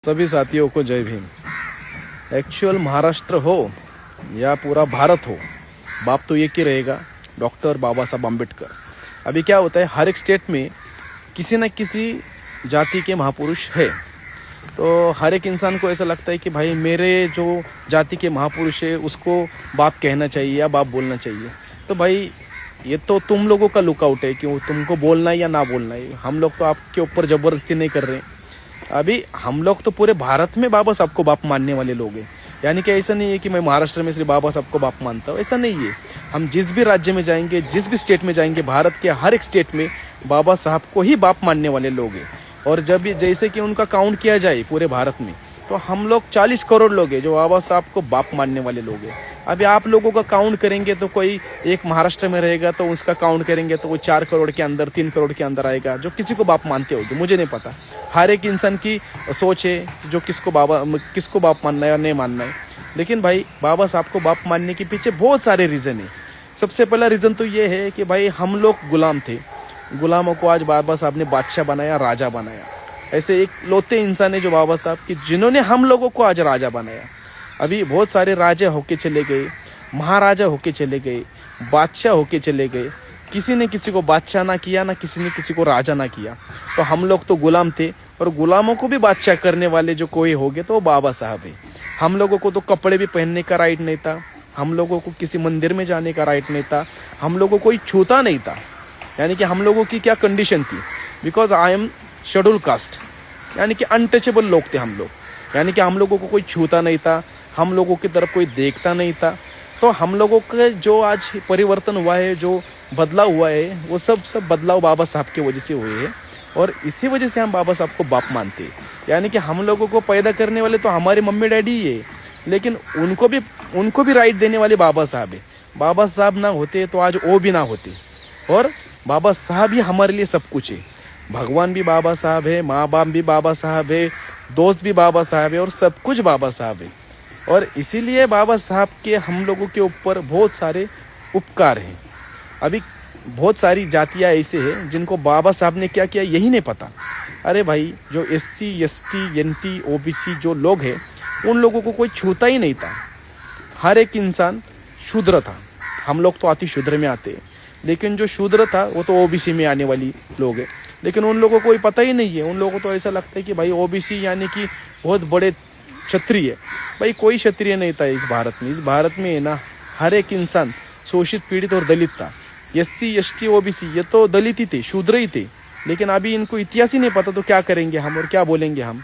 सभी साथियों को जय भीम। एक्चुअल महाराष्ट्र हो या पूरा भारत हो, बाप तो एक ही रहेगा, डॉक्टर बाबा साहब अम्बेडकर। अभी क्या होता है, हर एक स्टेट में किसी न किसी जाति के महापुरुष है। तो हर एक इंसान को ऐसा लगता है कि भाई मेरे जो जाति के महापुरुष है उसको बाप कहना चाहिए या बाप बोलना चाहिए। तो भाई ये तो तुम लोगों का लुकआउट है कि तुमको बोलना है या ना बोलना है। हम लोग तो आपके ऊपर ज़बरदस्ती नहीं कर रहे। अभी हम लोग तो पूरे भारत में बाबा साहब को बाप मानने वाले लोग हैं। यानी कि ऐसा नहीं है कि मैं महाराष्ट्र में सिर्फ बाबा साहब को बाप मानता हूँ, ऐसा नहीं है। हम जिस भी राज्य में जाएंगे, जिस भी स्टेट में जाएंगे, भारत के हर एक स्टेट में बाबा साहब को ही बाप मानने वाले लोग हैं। और जब भी जैसे कि उनका काउंट किया जाए पूरे भारत में, तो हम लोग 40 करोड़ लोग हैं जो बाबा साहब को बाप मानने वाले लोग हैं। अभी आप लोगों का काउंट करेंगे तो कोई एक महाराष्ट्र में रहेगा तो उसका काउंट करेंगे तो वो 4 करोड़ के अंदर, 3 करोड़ के अंदर आएगा जो किसी को बाप मानते होगे, मुझे नहीं पता। हर एक इंसान की सोच है जो किसको बाप मानना है और नहीं मानना है। लेकिन भाई बाबा साहब को बाप मानने के पीछे बहुत सारे रीज़न है। सबसे पहला रीज़न तो ये है कि भाई हम लोग गुलाम थे, गुलामों को आज बाबा साहब ने बादशाह बनाया, राजा बनाया। ऐसे एक लौते इंसान है जो बाबा साहब की, जिन्होंने हम लोगों को आज राजा बनाया। अभी बहुत सारे राजा होके चले गए, महाराजा होके चले गए, बादशाह होके चले गए। किसी ने किसी को बादशाह ना किया, ना किसी ने किसी को राजा ना किया। तो हम लोग तो गुलाम थे, और गुलामों को भी बादशाह करने वाले जो कोई हो गए तो वो बाबा साहब है। हम लोगों को तो कपड़े भी पहनने का राइट नहीं था, हम लोगों को किसी मंदिर में जाने का राइट नहीं था, हम लोगों को कोई छूता नहीं था। यानी कि हम लोगों की क्या कंडीशन थी, because I am schedule caste, यानी कि अनटचेबल लोग थे हम लोग। यानी कि हम लोगों को कोई छूता नहीं था, हम लोगों की तरफ कोई देखता नहीं था। तो हम लोगों का जो आज परिवर्तन हुआ है, जो बदलाव हुआ है, वो सब बदलाव बाबा साहब की वजह से हुए हैं। और इसी वजह से हम बाबा साहब को बाप मानते हैं। यानी कि हम लोगों को पैदा करने वाले तो हमारे मम्मी डैडी ही है, लेकिन उनको भी राइट देने वाले बाबा साहब है। बाबा साहब ना होते तो आज वो भी ना होते। और बाबा साहब ही हमारे लिए सब कुछ है। भगवान भी बाबा साहब है, माँ बाप भी बाबा साहब है, दोस्त भी बाबा साहब है, और सब कुछ बाबा साहब है। और इसीलिए बाबा साहब के हम लोगों के ऊपर बहुत सारे उपकार हैं। अभी बहुत सारी जातियाँ ऐसे हैं जिनको बाबा साहब ने क्या किया यही नहीं पता। अरे भाई, जो SC ST NT OBC जो लोग हैं, उन लोगों को कोई छूता ही नहीं था। हर एक इंसान शूद्र था। हम लोग तो अति शूद्र में आते हैं, लेकिन जो शूद्र था वो तो OBC में आने वाली लोग हैं। लेकिन उन लोगों को कोई पता ही नहीं है। उन लोगों को तो ऐसा लगता है कि भाई OBC यानी कि बहुत बड़े क्षत्रिय। भाई कोई क्षत्रिय नहीं था इस भारत में। इस भारत में है ना, हर एक इंसान शोषित, पीड़ित और दलित था। SC ST OBC ये तो दलित ही थे, शूद्र ही थे। लेकिन अभी इनको इतिहास ही नहीं पता, तो क्या करेंगे हम और क्या बोलेंगे हम।